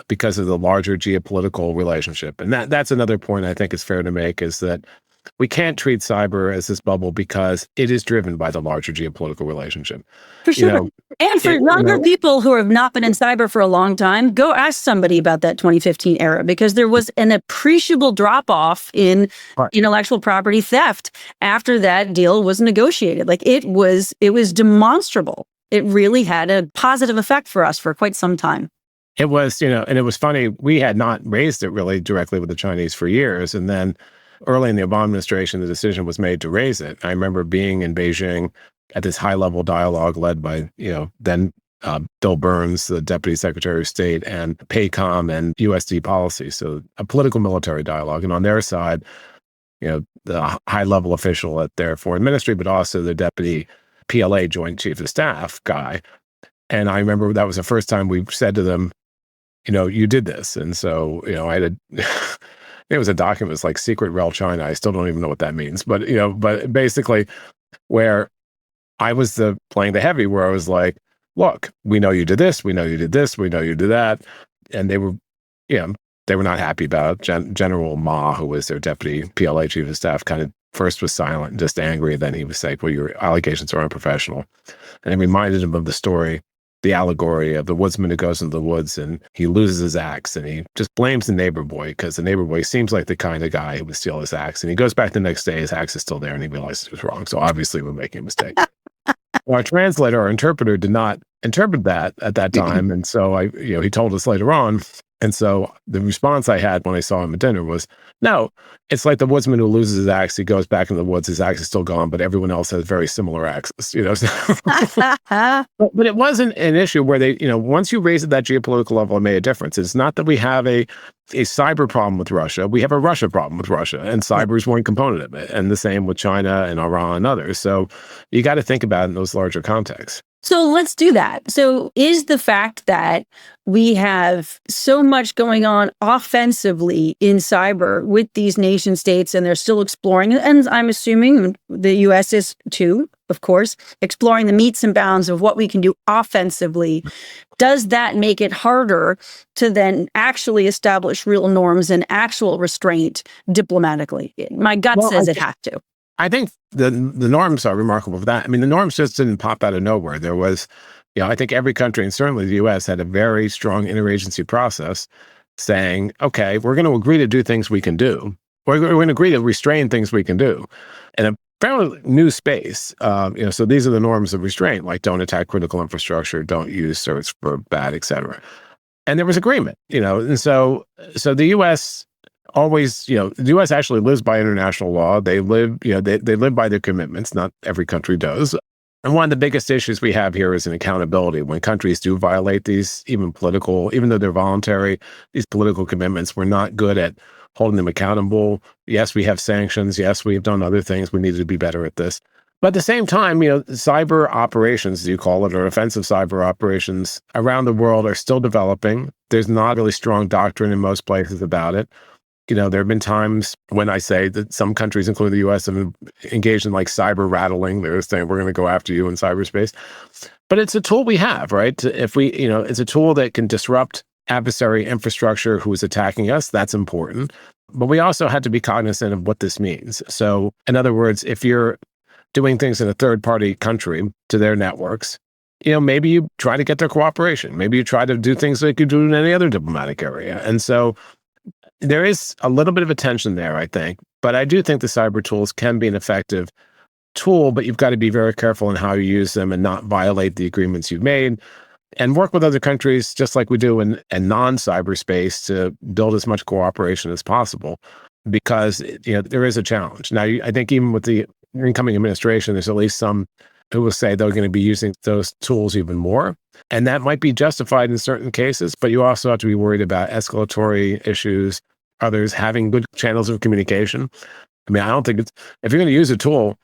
because of the larger geopolitical relationship. And that's another point I think is fair to make, is that we can't treat cyber as this bubble because it is driven by the larger geopolitical relationship. For sure. And for younger people who have not been in cyber for a long time, go ask somebody about that 2015 era, because there was an appreciable drop off in intellectual property theft after that deal was negotiated. It was demonstrable. It really had a positive effect for us for quite some time. It was, and it was funny, we had not raised it really directly with the Chinese for years. And then early in the Obama administration, the decision was made to raise it. I remember being in Beijing at this high-level dialogue led by, then Bill Burns, the Deputy Secretary of State, and PACOM and USD policy. So a political military dialogue. And on their side, the high-level official at their foreign ministry, but also the deputy PLA Joint Chief of Staff guy. And I remember that was the first time we said to them, you did this. And so, I had it was a document, it was like Secret Rel China. I still don't even know what that means. But, but basically where I was playing the heavy, where I was like, look, we know you did this, we know you did this, we know you did that. And they were, they were not happy about it. General Ma, who was their deputy PLA Chief of Staff, kind of first was silent and just angry. Then he was like, well, your allegations are unprofessional. And it reminded him of the story, the allegory of the woodsman who goes into the woods and he loses his axe and he just blames the neighbor boy because the neighbor boy seems like the kind of guy who would steal his axe. And he goes back the next day, his axe is still there and he realizes it was wrong. So obviously we're making a mistake. Well, our translator, our interpreter did not interpret that at that time. And so he told us later on. And so the response I had when I saw him at dinner was, no, it's like the woodsman who loses his axe. He goes back in the woods, his axe is still gone, but everyone else has very similar axes, But it wasn't an issue where they, once you raise it that geopolitical level, it made a difference. It's not that we have a cyber problem with Russia. We have a Russia problem with Russia, and cyber is one component of it. And the same with China and Iran and others. So you got to think about it in those larger contexts. So let's do that. So is the fact that we have so much going on offensively in cyber with these nation states, and they're still exploring, and I'm assuming the US is too, of course, exploring the metes and bounds of what we can do offensively, does that make it harder to then actually establish real norms and actual restraint diplomatically? My gut says it has to. I think the norms are remarkable for that. I mean, the norms just didn't pop out of nowhere. There was, I think every country, and certainly the U.S., had a very strong interagency process saying, okay, we're going to agree to do things we can do. We're going to agree to restrain things we can do. In a fairly new space, so these are the norms of restraint, like don't attack critical infrastructure, don't use certs for bad, et cetera. And there was agreement, and so the U.S., always, the U.S. actually lives by international law. They live, they live by their commitments. Not every country does. And one of the biggest issues we have here is an accountability. When countries do violate these, even though they're voluntary, these political commitments, we're not good at holding them accountable. Yes, we have sanctions. Yes, we have done other things. We need to be better at this. But at the same time, cyber operations, as you call it, or offensive cyber operations around the world are still developing. There's not really strong doctrine in most places about it. There have been times when I say that some countries, including the U.S., have engaged in like cyber rattling. They're saying, we're going to go after you in cyberspace. But it's a tool we have, right? If we, it's a tool that can disrupt adversary infrastructure who is attacking us. That's important. But we also had to be cognizant of what this means. So in other words, if you're doing things in a third-party country to their networks, maybe you try to get their cooperation. Maybe you try to do things like you do in any other diplomatic area. And so there is a little bit of a tension there, I think. But I do think the cyber tools can be an effective tool, but you've got to be very careful in how you use them and not violate the agreements you've made, and work with other countries just like we do in non-cyberspace to build as much cooperation as possible, because there is a challenge. Now, I think even with the incoming administration, there's at least some who will say they're going to be using those tools even more. And that might be justified in certain cases, but you also have to be worried about escalatory issues, others having good channels of communication. I mean, I don't think if you're going to use a tool,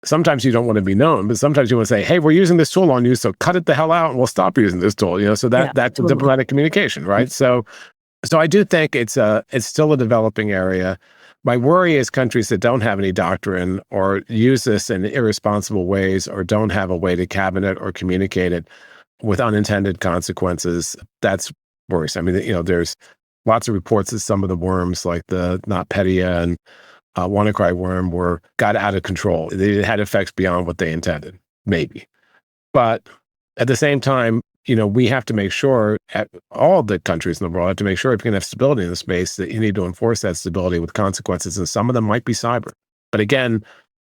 sometimes you don't want to be known, but sometimes you want to say, hey, we're using this tool on you, so cut it the hell out and we'll stop using this tool. So that's totally diplomatic communication, right? So I do think it's still a developing area. My worry is countries that don't have any doctrine or use this in irresponsible ways or don't have a way to cabinet or communicate it with unintended consequences. That's worrisome. I mean, there's lots of reports that some of the worms, like the NotPetya and WannaCry worm, got out of control. They had effects beyond what they intended, maybe. But at the same time, we have to make sure, all the countries in the world have to make sure if you're going to have stability in the space, that you need to enforce that stability with consequences, and some of them might be cyber. But again,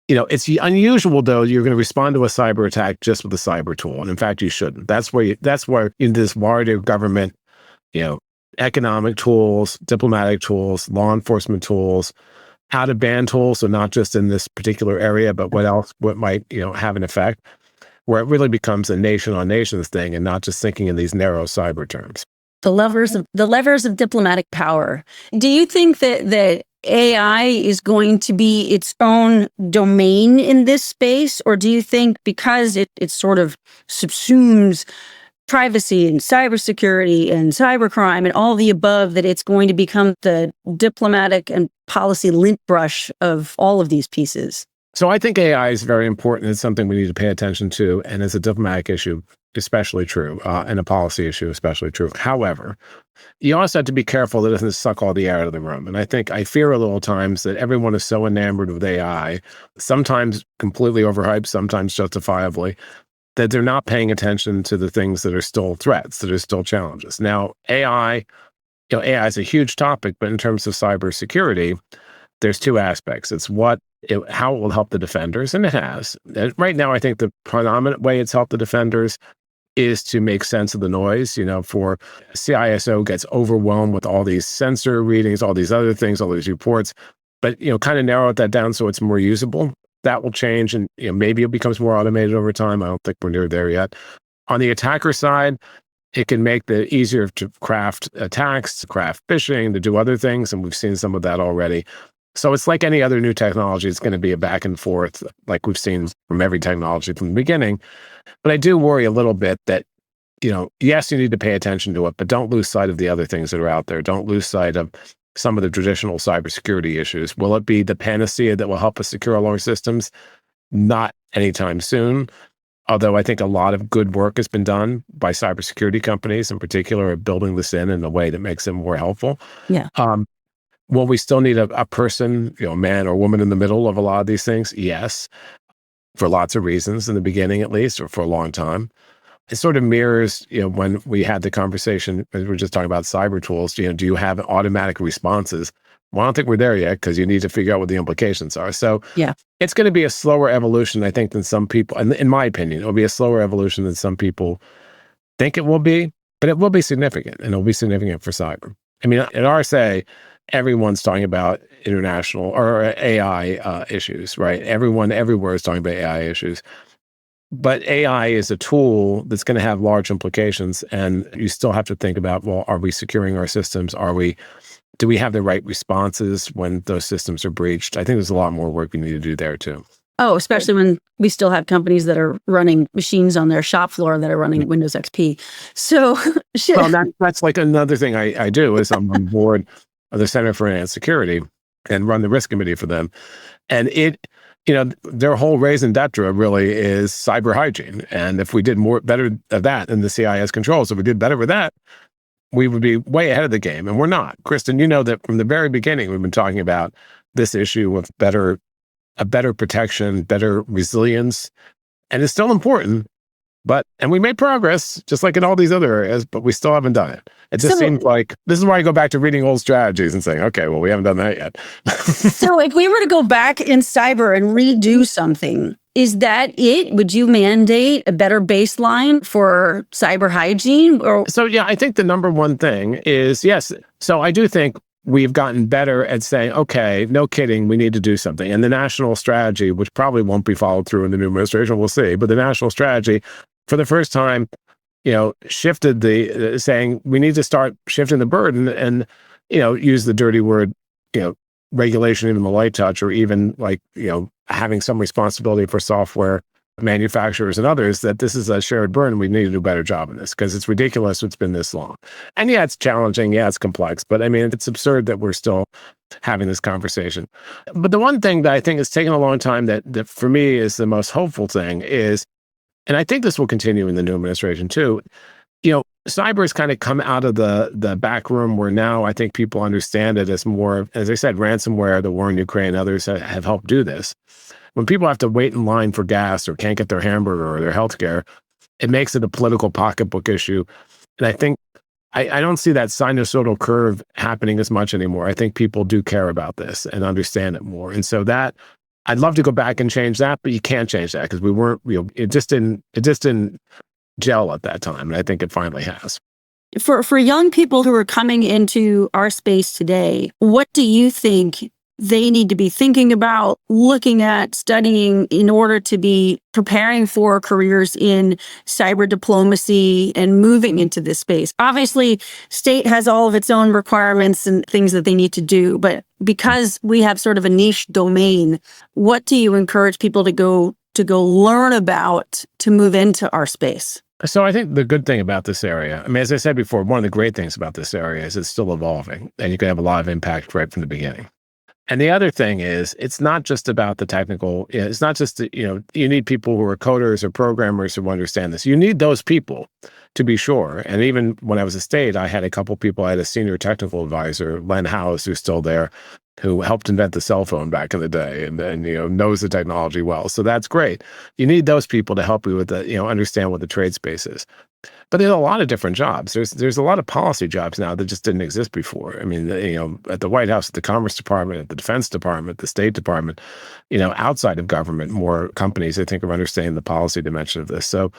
it's unusual, though, you're going to respond to a cyber attack just with a cyber tool. And in fact, you shouldn't. That's where in this larger government, economic tools, diplomatic tools, law enforcement tools, how to ban tools, so not just in this particular area, but what might, have an effect. where it really becomes a nation on nations thing and not just thinking in these narrow cyber terms. The levers of diplomatic power. Do you think that AI is going to be its own domain in this space? Or do you think because it sort of subsumes privacy and cybersecurity and cybercrime and all the above, that it's going to become the diplomatic and policy lint brush of all of these pieces? So I think AI is very important. It's something we need to pay attention to. And as a diplomatic issue, especially true, and a policy issue, especially true. However, you also have to be careful that it doesn't suck all the air out of the room. And I fear a little times that everyone is so enamored with AI, sometimes completely overhyped, sometimes justifiably, that they're not paying attention to the things that are still threats, that are still challenges. Now, AI is a huge topic, but in terms of cybersecurity, there's two aspects. It's how it will help the defenders, and it has. And right now, I think the predominant way it's helped the defenders is to make sense of the noise. For CISO gets overwhelmed with all these sensor readings, all these other things, all these reports, but kind of narrow that down so it's more usable. That will change, and maybe it becomes more automated over time. I don't think we're near there yet. On the attacker side, it can make it easier to craft attacks, to craft phishing, to do other things, and we've seen some of that already. So it's like any other new technology. It's going to be a back and forth, like we've seen from every technology from the beginning. But I do worry a little bit that, yes, you need to pay attention to it, but don't lose sight of the other things that are out there. Don't lose sight of some of the traditional cybersecurity issues. Will it be the panacea that will help us secure all our systems? Not anytime soon. Although I think a lot of good work has been done by cybersecurity companies in particular at building this in a way that makes them more helpful. Yeah. Will we still need a person, man or woman in the middle of a lot of these things? Yes, for lots of reasons in the beginning, at least, or for a long time. It sort of mirrors, when we had the conversation, we were just talking about cyber tools, do you have automatic responses? Well, I don't think we're there yet because you need to figure out what the implications are. So yeah, it's going to be a slower evolution, I think, than some people, and in my opinion, it will be a slower evolution than some people think it will be, but it will be significant, and it'll be significant for cyber. I mean, at RSA, everyone's talking about international or AI issues, right? Everyone everywhere is talking about AI issues. But AI is a tool that's going to have large implications, and you still have to think about, well, are we securing our systems? Do we have the right responses when those systems are breached? I think there's a lot more work we need to do there too. Oh, especially when we still have companies that are running machines on their shop floor that are running Windows XP. So, well, that's like another thing I do is I'm on board of the Center for Enhanced Security and run the risk committee for them. And their whole raison d'etre really is cyber hygiene. And if we did better of that in the CIS controls, if we did better with that, we would be way ahead of the game. And we're not. Kristen, you know that from the very beginning, we've been talking about this issue of a better protection, better resilience. And it's still important, and we made progress, just like in all these other areas, but we still haven't done it. It just seems like, this is why I go back to reading old strategies and saying, okay, well, we haven't done that yet. So if we were to go back in cyber and redo something, is that it? Would you mandate a better baseline for cyber hygiene? So yeah, I think the number one thing is, yes. So I do think we've gotten better at saying, okay, no kidding, we need to do something. And the national strategy, which probably won't be followed through in the new administration, we'll see, but the national strategy, for the first time, shifted saying we need to start shifting the burden and, use the dirty word, regulation, even the light touch, or even like, having some responsibility for software manufacturers and others, that this is a shared burden. We need to do a better job in this because it's ridiculous it's been this long. And yeah, it's challenging. Yeah, it's complex. But I mean, it's absurd that we're still having this conversation. But the one thing that I think has taken a long time that for me is the most hopeful thing is, and I think this will continue in the new administration too, cyber has kind of come out of the back room where now I think people understand it as more, as I said, ransomware, the war in Ukraine, others have helped do this. When people have to wait in line for gas or can't get their hamburger or their healthcare, it makes it a political pocketbook issue. And I think I don't see that sinusoidal curve happening as much anymore. I think people do care about this and understand it more. And so that I'd love to go back and change that, but you can't change that because we weren't, it just didn't gel at that time. And I think it finally has. For young people who are coming into our space today, what do you think they need to be thinking about, looking at, studying in order to be preparing for careers in cyber diplomacy and moving into this space? Obviously, state has all of its own requirements and things that they need to do, but because we have sort of a niche domain, what do you encourage people to go learn about to move into our space? So I think the good thing about this area, I mean, as I said before, one of the great things about this area is it's still evolving and you can have a lot of impact right from the beginning. And the other thing is, it's not just about the technical, it's not just, you need people who are coders or programmers who understand this. You need those people, to be sure. And even when I was a state, I had a couple people, I had a senior technical advisor, Len House, who's still there, who helped invent the cell phone back in the day and knows the technology well. So that's great. You need those people to help you with the, understand what the trade space is. But there's a lot of different jobs. There's a lot of policy jobs now that just didn't exist before. I mean, at the White House, at the Commerce Department, at the Defense Department, the State Department, outside of government, more companies, I think, are understanding the policy dimension of this. So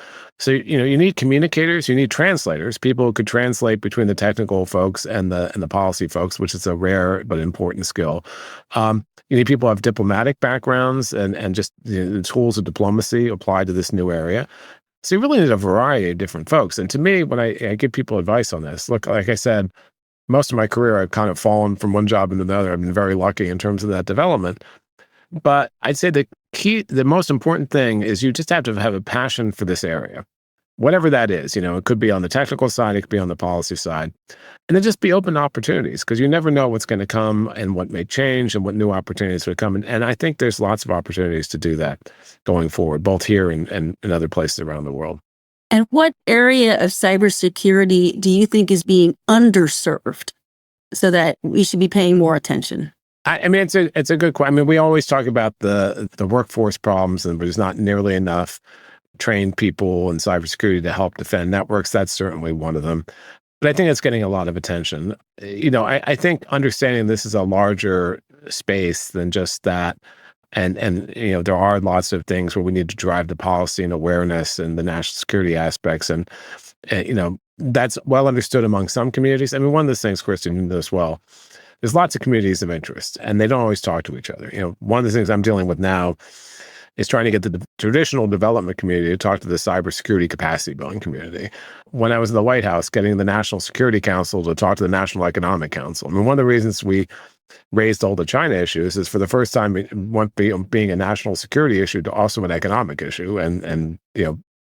you need communicators, you need translators, people who could translate between the technical folks and the policy folks, which is a rare but important skill. You need people who have diplomatic backgrounds and just the tools of diplomacy applied to this new area. So you really need a variety of different folks. And to me, when I give people advice on this, look, like I said, most of my career, I've kind of fallen from one job into another. I've been very lucky in terms of that development. But I'd say the most important thing is you just have to have a passion for this area, whatever that is. It could be on the technical side, it could be on the policy side. And then just be open to opportunities, because you never know what's going to come and what may change and what new opportunities would come. And I think there's lots of opportunities to do that going forward, both here and in other places around the world. And what area of cybersecurity do you think is being underserved so that we should be paying more attention? I mean, it's a good question. I mean, we always talk about the workforce problems, and there's not nearly enough trained people in cybersecurity to help defend networks. That's certainly one of them. But I think it's getting a lot of attention. I think understanding this is a larger space than just that. And there are lots of things where we need to drive the policy and awareness and the national security aspects. And that's well understood among some communities. I mean, one of those things, Kristen, you know this well, there's lots of communities of interest, and they don't always talk to each other. One of the things I'm dealing with now is trying to get the traditional development community to talk to the cybersecurity capacity building community. When I was in the White House, getting the National Security Council to talk to the National Economic Council. I mean, one of the reasons we raised all the China issues is for the first time it went being a national security issue to also an economic issue, and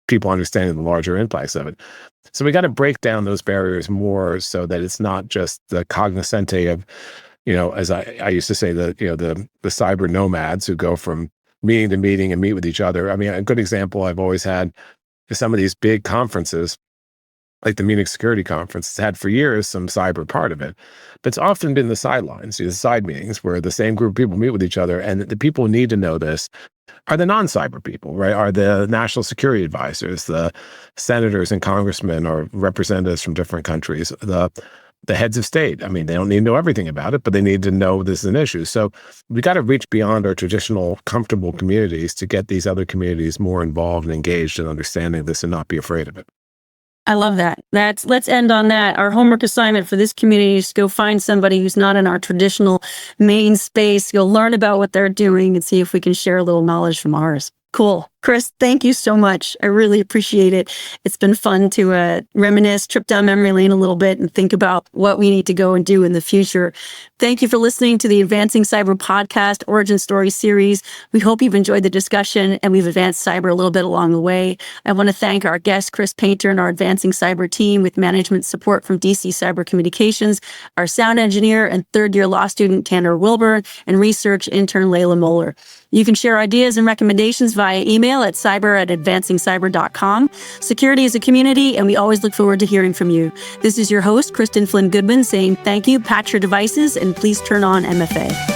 people understanding the larger impacts of it. So we got to break down those barriers more so that it's not just the cognoscente of, as I used to say, the cyber nomads who go from meeting to meeting and meet with each other. I mean, a good example I've always had is some of these big conferences, like the Munich Security Conference. It's had for years some cyber part of it, but it's often been the sidelines, the side meetings where the same group of people meet with each other. And the people who need to know this are the non-cyber people, right? Are the national security advisors, the senators and congressmen or representatives from different countries, the heads of state. I mean, they don't need to know everything about it, but they need to know this is an issue. So we got to reach beyond our traditional comfortable communities to get these other communities more involved and engaged in understanding this and not be afraid of it. I love that. Let's end on that. Our homework assignment for this community is to go find somebody who's not in our traditional main space, go learn about what they're doing and see if we can share a little knowledge from ours. Cool. Chris, thank you so much. I really appreciate it. It's been fun to reminisce, trip down memory lane a little bit and think about what we need to go and do in the future. Thank you for listening to the Advancing Cyber Podcast Origin Story series. We hope you've enjoyed the discussion and we've advanced cyber a little bit along the way. I want to thank our guest, Chris Painter, and our Advancing Cyber team with management support from DC Cyber Communications, our sound engineer and third-year law student, Tanner Wilbur, and research intern, Layla Moeller. You can share ideas and recommendations via email at cyber@advancingcyber.com. Security is a community, and we always look forward to hearing from you. This is your host, Kristen Flynn Goodman, saying thank you, patch your devices, and please turn on MFA.